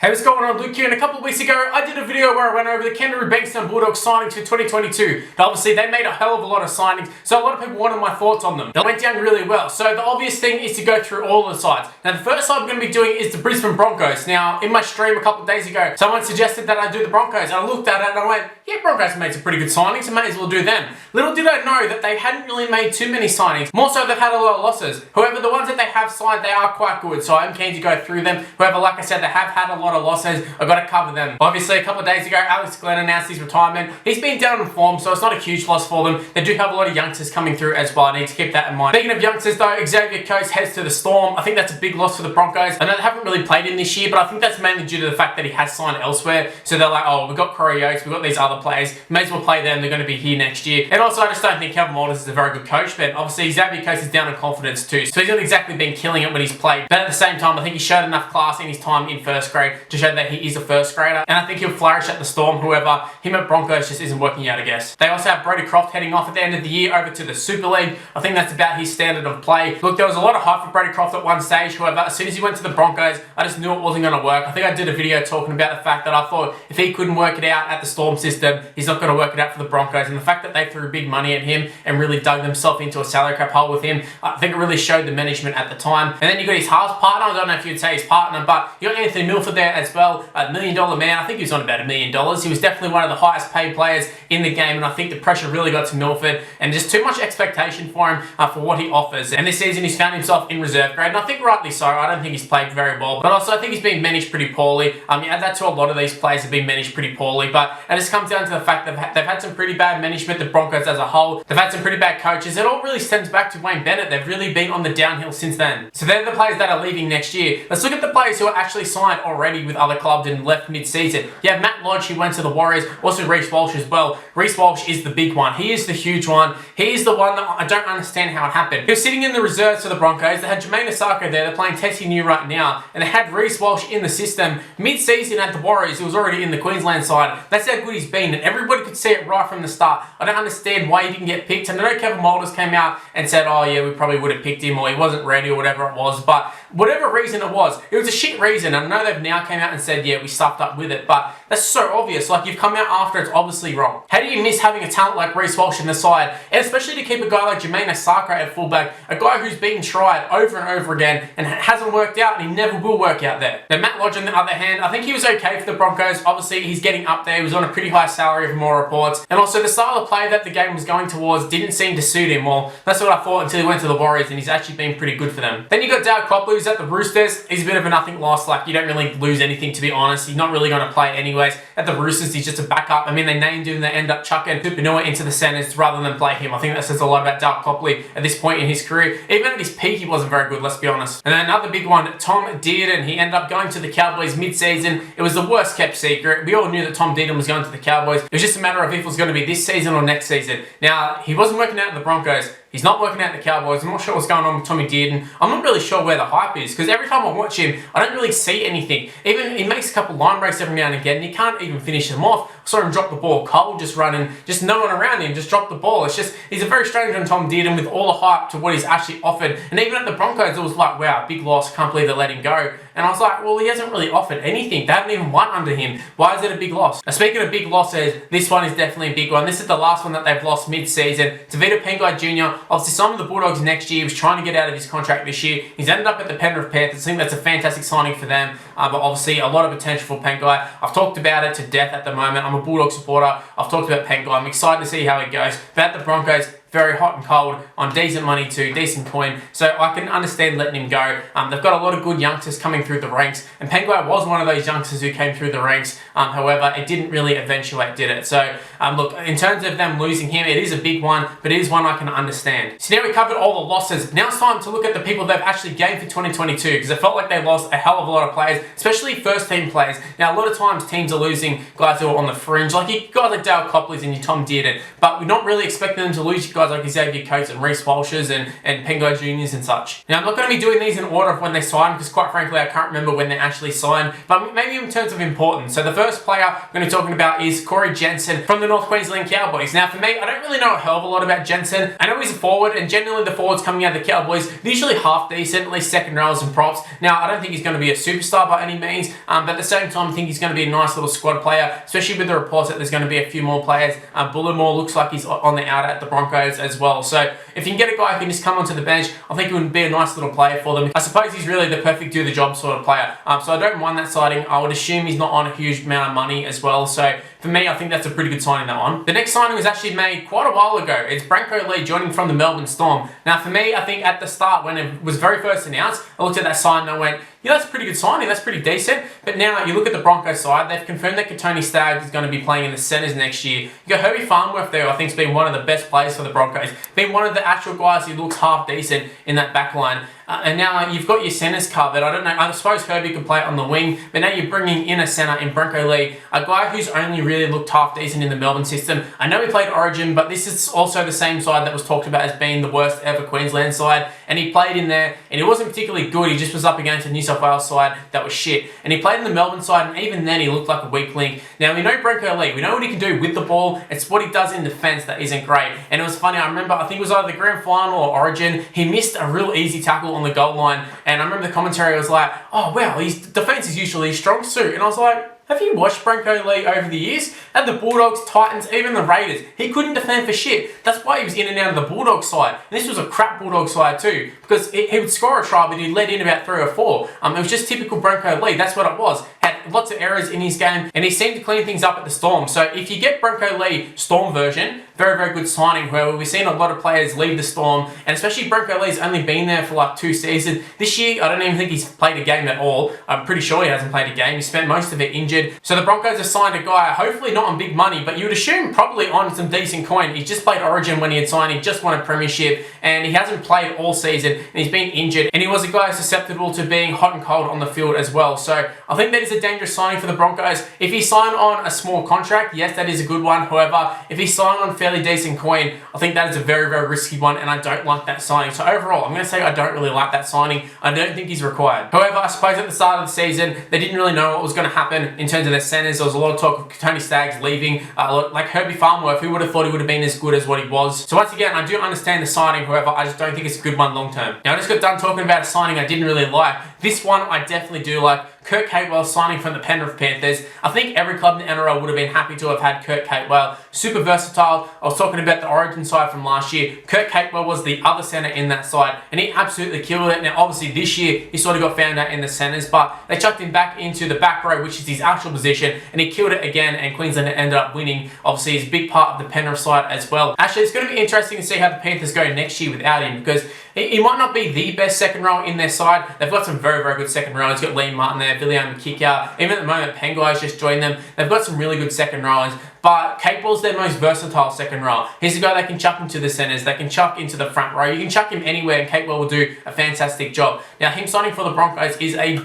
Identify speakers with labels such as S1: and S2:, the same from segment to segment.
S1: Hey, what's going on? Luke here, and a couple of weeks ago I did a video where I went over the Canterbury Bankstown Bulldogs signings for 2022. Now, obviously they made a hell of a lot of signings, so a lot of people wanted my thoughts on them. They went down really well, so the obvious thing is to go through all the sides. Now the first side I'm going to be doing is the Brisbane Broncos. Now in my stream a couple of days ago, someone suggested that I do the Broncos, and I looked at it and I went, yeah, Broncos made some pretty good signings, I may as well do them. Little did I know that they hadn't really made too many signings, more so they've had a lot of losses. However, the ones that they have signed, they are quite good, so I'm keen to go through them. However, like I said, they have had a lot of losses. I've got to cover them. Obviously, a couple of days ago, Alex Glenn announced his retirement. He's been down in form, so it's not a huge loss for them. They do have a lot of youngsters coming through as well. I need to keep that in mind. Speaking of youngsters though, Xavier Coates heads to the Storm. I think that's a big loss for the Broncos. I know they haven't really played in this year, but I think that's mainly due to the fact that he has signed elsewhere. So they're like, oh, we've got Corey Oates, we've got these other players, may as well play them, they're going to be here next year. And also, I just don't think Kevin Walters is a very good coach, but obviously Xavier Coates is down in confidence too. So he's not exactly been killing it when he's played. But at the same time, I think he showed enough class in his time in first grade to show that he is a first grader. And I think he'll flourish at the Storm. However, him at Broncos just isn't working out, I guess. They also have Brady Croft heading off at the end of the year over to the Super League. I think that's about his standard of play. Look, there was a lot of hype for Brady Croft at one stage. However, as soon as he went to the Broncos, I just knew it wasn't going to work. I think I did a video talking about the fact that I thought if he couldn't work it out at the Storm system, he's not going to work it out for the Broncos. And the fact that they threw big money at him and really dug themselves into a salary cap hole with him, I think it really showed the management at the time. And then you got his halves partner. I don't know if you'd say his partner, but you got Anthony Milford there as well, $1 million man. I think he was on about $1 million. He was definitely one of the highest paid players in the game, and I think the pressure really got to Milford and just too much expectation for him for what he offers. And this season he's found himself in reserve grade, and I think rightly so. I don't think he's played very well, but also I think he's been managed pretty poorly. You add that to a lot of these players have been managed pretty poorly, but it just comes down to the fact that they've had some pretty bad management, the Broncos as a whole. They've had some pretty bad coaches. It all really stems back to Wayne Bennett. They've really been on the downhill since then. So they're the players that are leaving next year. Let's look at the players who are actually signed already with other clubs and left mid-season. You have Matt Lodge, who went to the Warriors, also Rhys Walsh as well. Rhys Walsh is the big one. He is the huge one. He is the one that I don't understand how it happened. He was sitting in the reserves for the Broncos. They had Jermaine Osako there. They're playing Tessie New right now. And they had Rhys Walsh in the system. Mid-season at the Warriors, he was already in the Queensland side. That's how good he's been. And everybody could see it right from the start. I don't understand why he didn't get picked. And I know Kevin Walters came out and said, oh yeah, we probably would have picked him, or he wasn't ready, or whatever it was. But whatever reason it was a shit reason. And I know they've now came out and said, yeah, we stuffed up with it. But that's so obvious. Like, you've come out after, it's obviously wrong. How do you miss having a talent like Rhys Walsh in the side? And especially to keep a guy like Jermaine Osako at fullback, a guy who's been tried over and over again and hasn't worked out, and he never will work out there. Now, Matt Lodge, on the other hand, I think he was okay for the Broncos. Obviously, he's getting up there. He was on a pretty high salary from more reports. And also, the style of play that the game was going towards didn't seem to suit him. Well, that's what I thought until he went to the Warriors, and he's actually been pretty good for them. Then you got Dale Copley, who's at the Roosters. He's a bit of a nothing loss. Like, you don't really lose anything, to be honest. He's not really going to play anyways. At the Roosters, he's just a backup. I mean, they named him, they end up chucking Tupanua into the centres rather than play him. I think that says a lot about Dale Copley at this point in his career. Even at his peak, he wasn't very good, let's be honest. And then another big one, Tom Dearden. He ended up going to the Cowboys mid-season. It was the worst kept secret. We all knew that Tom Dearden was going to the Cowboys. It was just a matter of if it was going to be this season or next season. Now, he wasn't working out in the Broncos. He's not working out in the Cowboys. I'm not sure what's going on with Tommy Dearden. I'm not really sure where the hype is, because every time I watch him, I don't really see anything. Even he makes a couple line breaks every now and again, and he can't even finish them off. I saw him drop the ball cold, just running, just no one around him, just drop the ball. It's just, he's a very strange one, Tom Dearden, with all the hype to what he's actually offered. And even at the Broncos, it was like, wow, big loss, can't believe they let him go. And I was like, well, he hasn't really offered anything. They haven't even won under him. Why is it a big loss? Now, speaking of big losses, this one is definitely a big one. This is the last one that they've lost mid-season. Tavita Pangai Jr. obviously signed with the Bulldogs next year. He was trying to get out of his contract this year. He's ended up at the Penrith Panthers. I think that's a fantastic signing for them. But obviously, a lot of potential for Pangai. I've talked about it to death at the moment. I'm a Bulldog supporter. I've talked about Pangai. I'm excited to see how it goes. But at the Broncos, very hot and cold, on decent money too, decent coin, so I can understand letting him go. They've got a lot of good youngsters coming through the ranks, and Pangai was one of those youngsters who came through the ranks. However, it didn't really eventuate, did it? So, look, in terms of them losing him, it is a big one, but it is one I can understand. So now we covered all the losses. Now it's time to look at the people they've actually gained for 2022, because it felt like they lost a hell of a lot of players, especially first-team players. Now, a lot of times teams are losing guys who are on the fringe, like you guys like Dale Copley and your Tom Dearden, but we're not really expecting them to lose you guys guys like Xavier Coates and Rhys Walsh's and Pangai Juniors and such. Now, I'm not going to be doing these in order of when they sign, because quite frankly, I can't remember when they actually signed, but maybe in terms of importance. So the first player I'm going to be talking about is Jensen from the North Queensland Cowboys. Now, for me, I don't really know a hell of a lot about Jensen. I know he's a forward, and generally the forwards coming out of the Cowboys, they're usually half decent, at least second rows and props. Now, I don't think he's going to be a superstar by any means, but at the same time, I think he's going to be a nice little squad player, especially with the reports that there's going to be a few more players. Bullimore looks like he's on the outer at the Broncos as well. So if you can get a guy who can just come onto the bench, I think it would be a nice little player for them. I suppose he's really the perfect do-the-job sort of player. So I don't mind that signing. I would assume he's not on a huge amount of money as well. So for me, I think that's a pretty good signing, that one. The next signing was actually made quite a while ago. It's Bruno Lee joining from the Melbourne Storm. Now for me, I think at the start when it was very first announced, I looked at that sign and I went, yeah, that's a pretty good signing, that's pretty decent. But now you look at the Broncos side, they've confirmed that Tony Staggs is going to be playing in the centres next year. You got Herbie Farnworth there, I think has been one of the best players for the Broncos. Been one of the actual guys who looks half decent in that back line. And now you've got your centres covered. I don't know, I suppose Herbie could play on the wing, but now you're bringing in a centre in Bruno Lee, a guy who's only really looked half decent in the Melbourne system. I know he played Origin, but this is also the same side that was talked about as being the worst ever Queensland side, and he played in there, and he wasn't particularly good. He just was up against a New South Wales side that was shit, and he played in the Melbourne side, and even then he looked like a weak link. Now we know Bruno Lee, we know what he can do with the ball. It's what he does in defence that isn't great. And it was funny, I remember, I think it was either the grand final or Origin, he missed a real easy tackle on the goal line, and I remember the commentary was like, oh wow, his defence is usually his strong suit, and I was like, have you watched Bruno Lee over the years? At the Bulldogs, Titans, even the Raiders, he couldn't defend for shit. That's why he was in and out of the Bulldogs side. And this was a crap Bulldogs side too, because he would score a try, but he'd let in about 3 or 4. It was just typical Bruno Lee. That's what it was. Had lots of errors in his game, and he seemed to clean things up at the Storm. So if you get Bruno Lee Storm version, very, very good signing. However, we've seen a lot of players leave the Storm, and especially Bruno Lee's only been there for like 2 seasons. This year, I don't even think he's played a game at all. I'm pretty sure he hasn't played a game. He spent most of it injured. So the Broncos have signed a guy, hopefully not on big money, but you would assume probably on some decent coin. He just played Origin when he had signed. He just won a premiership, and he hasn't played all season, and he's been injured. And he was a guy susceptible to being hot and cold on the field as well. So I think that is a dangerous signing for the Broncos. If he signed on a small contract, yes, that is a good one. However, if he signed on fairly decent coin, I think that is a very, very risky one, and I don't like that signing. So overall, I'm going to say I don't really like that signing. I don't think he's required. However, I suppose at the start of the season, they didn't really know what was going to happen in terms of their centres. There was a lot of talk of Tony Staggs leaving, like Herbie Farnworth, who would have thought he would have been as good as what he was. So once again, I do understand the signing. However, I just don't think it's a good one long term. Now, I just got done talking about a signing I didn't really like. This one I definitely do like. Kurt Capewell signing from the Penrith Panthers. I think every club in the NRL would have been happy to have had Kurt Capewell. Super versatile. I was talking about the Origin side from last year. Kurt Capewell was the other centre in that side, and he absolutely killed it. Now, obviously, this year, he sort of got found out in the centres, but they chucked him back into the back row, which is his actual position, and he killed it again, and Queensland ended up winning. Obviously, he's a big part of the Penrith side as well. Actually, it's going to be interesting to see how the Panthers go next year without him, because he might not be the best second row in their side. They've got some very, very good second rows. You've got Liam Martin there, William Kickout. Even at the moment, Pangai has just joined them. They've got some really good second rows, but Capewell's their most versatile second row. He's a guy that can chuck into the centres, they can chuck into the front row. You can chuck him anywhere, and Capewell will do a fantastic job. Now, him signing for the Broncos is a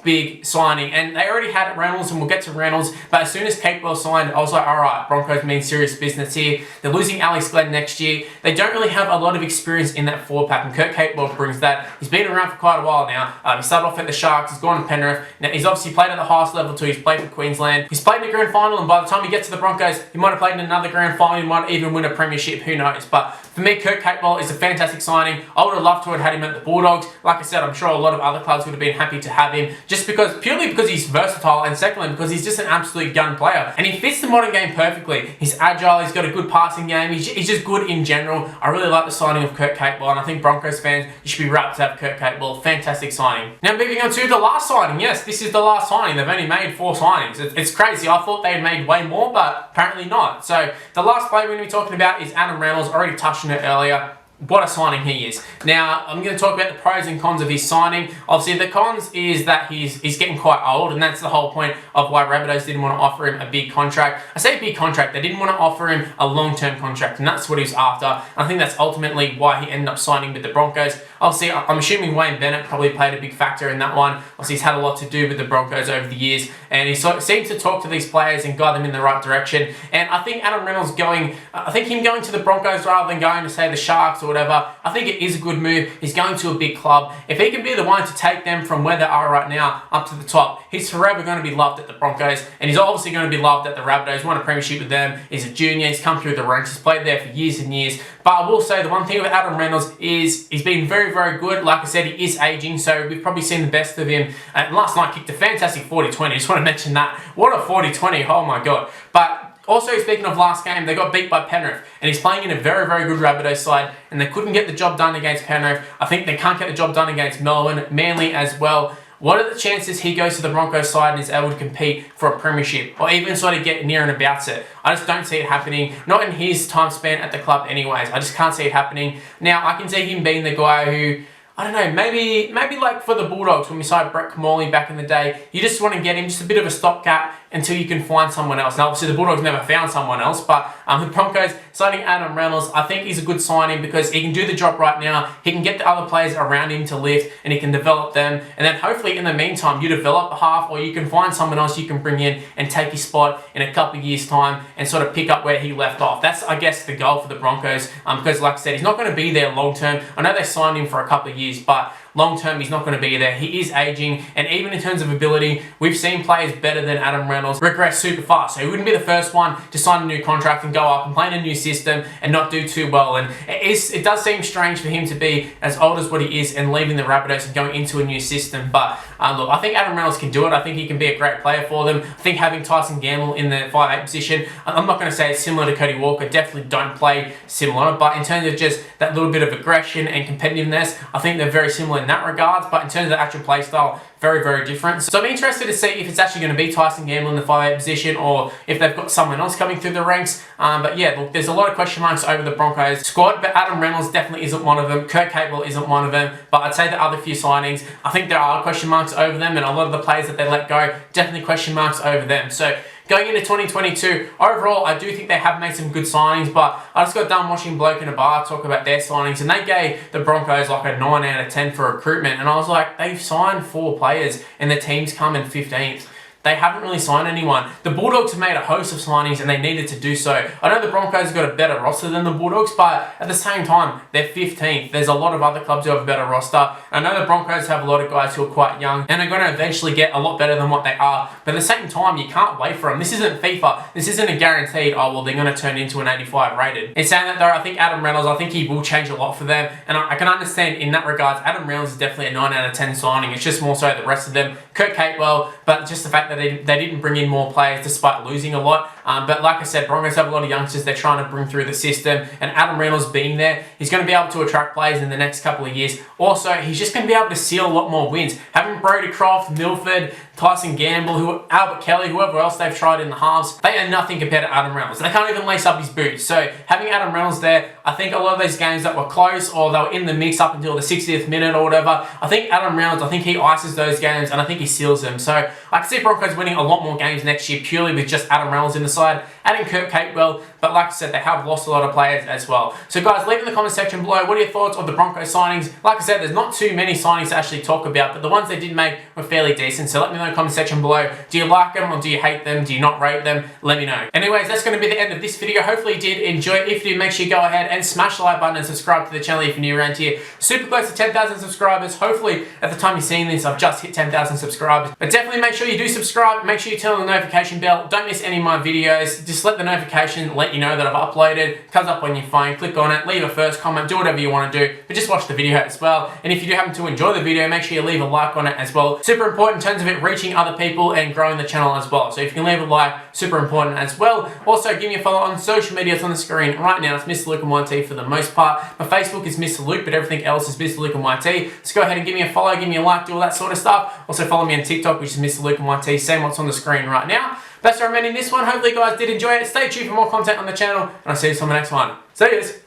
S1: big signing, and they already had Reynolds, and we'll get to Reynolds, but as soon as Capewell signed, I was like, alright, Broncos mean serious business here. They're losing Alex Glenn next year. They don't really have a lot of experience in that forward pack, and Kurt Capewell brings that. He's been around for quite a while now. He started off at the Sharks, he's gone to Penrith. Now, he's obviously played at the highest level too. He's played for Queensland. He's played in the grand final, and by the time he gets to the Broncos, he might have played in another grand final. He might even win a premiership, who knows. But for me, Kurt Capewell is a fantastic signing. I would have loved to have had him at the Bulldogs. Like I said, I'm sure a lot of other clubs would have been happy to have him, just purely because he's versatile, and secondly because he's just an absolute gun player, and he fits the modern game perfectly. He's agile, he's got a good passing game, he's just good in general. I really like the signing of Kurt Capewell, and I think Broncos fans, you should be rapt to have Kurt Capewell. Fantastic signing. Now moving on to the last signing. Yes, this is the last signing. They've only made 4 signings. It's crazy. I thought they had made way more, but apparently not. So the last player we're going to be talking about is Adam Reynolds. Already touched on it earlier. what a signing he is. Now, I'm going to talk about the pros and cons of his signing. Obviously, the cons is that he's getting quite old, and that's the whole point of why Rabbitohs didn't want to offer him a big contract. I say a big contract, they didn't want to offer him a long-term contract, and that's what he was after. And I think that's ultimately why he ended up signing with the Broncos. Obviously, I'm assuming Wayne Bennett probably played a big factor in that one. Obviously, he's had a lot to do with the Broncos over the years, and he seems to talk to these players and guide them in the right direction. And I think Adam Reynolds going to the Broncos rather than going to, say, the Sharks or whatever, I think it is a good move. He's going to a big club. If he can be the one to take them from where they are right now up to the top, he's forever going to be loved at the Broncos, and he's obviously going to be loved at the Rabbitohs. Won a premiership with them. He's a junior. He's come through the ranks. He's played there for years and years. But I will say the one thing with Adam Reynolds is he's been very, very good. Like I said, he is aging, so we've probably seen the best of him. Last night kicked a fantastic 40-20. Just want to mention that. What a 40-20. Oh my God. But also, speaking of last game, they got beat by Penrith, and he's playing in a very, very good Rabbitohs side, and they couldn't get the job done against Penrith. I think they can't get the job done against Melbourne, Manly as well. What are the chances he goes to the Broncos side and is able to compete for a premiership, or even sort of get near and about it? I just don't see it happening. Not in his time span at the club anyways. I just can't see it happening. Now, I can see him being the guy who, I don't know, maybe like for the Bulldogs when we signed Brett Kamali back in the day, you just want to get him just a bit of a stopgap until you can find someone else. Now, obviously, the Bulldogs never found someone else, but the Broncos signing Adam Reynolds, I think he's a good signing because he can do the job right now. He can get the other players around him to lift, and he can develop them. And then hopefully, in the meantime, you develop a half, or you can find someone else you can bring in and take his spot in a couple of years' time and sort of pick up where he left off. That's, I guess, the goal for the Broncos because, like I said, he's not going to be there long term. I know they signed him for a couple of years, but long term, he's not going to be there. He is aging, and even in terms of ability, we've seen players better than Adam Reynolds regress super fast. So he wouldn't be the first one to sign a new contract and go up and play in a new system and not do too well. And it does seem strange for him to be as old as what he is and leaving the Rabbitohs and going into a new system. But look, I think Adam Reynolds can do it. I think he can be a great player for them. I think having Tyson Gamble in the 5'8" position, I'm not going to say it's similar to Cody Walker. Definitely don't play similar. But in terms of just that little bit of aggression and competitiveness, I think they're very similar in that regard. But in terms of the actual play style, very, very different. So I'm interested to see if it's actually going to be Tyson Gamble in the 5'8" position or if they've got someone else coming through the ranks. But yeah, look, there's a lot of question marks over the Broncos squad, but Adam Reynolds definitely isn't one of them. Kurt Capewell isn't one of them. But I'd say the other few signings, I think there are question marks over them, and a lot of the players that they let go, definitely question marks over them. So going into 2022, overall, I do think they have made some good signings, but I just got done watching Bloke in a Bar talk about their signings, and they gave the Broncos like a 9 out of 10 for recruitment, and I was like, they've signed 4 players, and the team's come in 15th. They haven't really signed anyone. The Bulldogs have made a host of signings and they needed to do so. I know the Broncos have got a better roster than the Bulldogs, but at the same time, they're 15th. There's a lot of other clubs who have a better roster. I know the Broncos have a lot of guys who are quite young and are going to eventually get a lot better than what they are. But at the same time, you can't wait for them. This isn't FIFA. This isn't a guaranteed, oh, well, they're going to turn into an 85 rated. In saying that though, I think Adam Reynolds, I think he will change a lot for them. And I can understand in that regards, Adam Reynolds is definitely a 9 out of 10 signing. It's just more so the rest of them. Kurt Capewell, but just the fact that they didn't bring in more players despite losing a lot. But like I said, Broncos have a lot of youngsters they're trying to bring through the system, and Adam Reynolds being there, he's going to be able to attract players in the next couple of years. Also, he's just going to be able to seal a lot more wins. Having Brady Croft, Milford, Tyson Gamble, Albert Kelly, whoever else they've tried in the halves, they are nothing compared to Adam Reynolds. They can't even lace up his boots. So having Adam Reynolds there, I think a lot of those games that were close or they were in the mix up until the 60th minute or whatever, I think Adam Reynolds, I think he ices those games and I think he seals them. So I can see Broncos winning a lot more games next year purely with just Adam Reynolds in the side, adding Kurt Capewell, but like I said, they have lost a lot of players as well. So guys, leave in the comment section below, what are your thoughts on the Broncos signings? Like I said, there's not too many signings to actually talk about, but the ones they did make were fairly decent. So let me know in the comment section below, do you like them or do you hate them? Do you not rate them? Let me know. Anyways, that's going to be the end of this video. Hopefully you did enjoy it. If you did, make sure you go ahead and smash the like button and subscribe to the channel if you're new around here. Super close to 10,000 subscribers. Hopefully at the time you're seeing this, I've just hit 10,000 subscribers. But definitely make sure you do subscribe. Make sure you turn on the notification bell. Don't miss any of my videos. Just let the notification let you know that I've uploaded. Comes up on your phone. Click on it. Leave a first comment. Do whatever you want to do. But just watch the video as well. And if you do happen to enjoy the video, make sure you leave a like on it as well. Super important in terms of it reaching other people and growing the channel as well. So if you can leave a like, super important as well. Also, give me a follow on social media. It's on the screen right now. It's Mr. Luke and YT for the most part. My Facebook is Mr. Luke, but everything else is Mr. Luke and YT. So go ahead and give me a follow, give me a like, do all that sort of stuff. Also follow me on TikTok, which is Mr. Luke and YT. Same what's on the screen right now. That's recommending this one. Hopefully you guys did enjoy it. Stay tuned for more content on the channel, and I'll see you on the next one. See yous.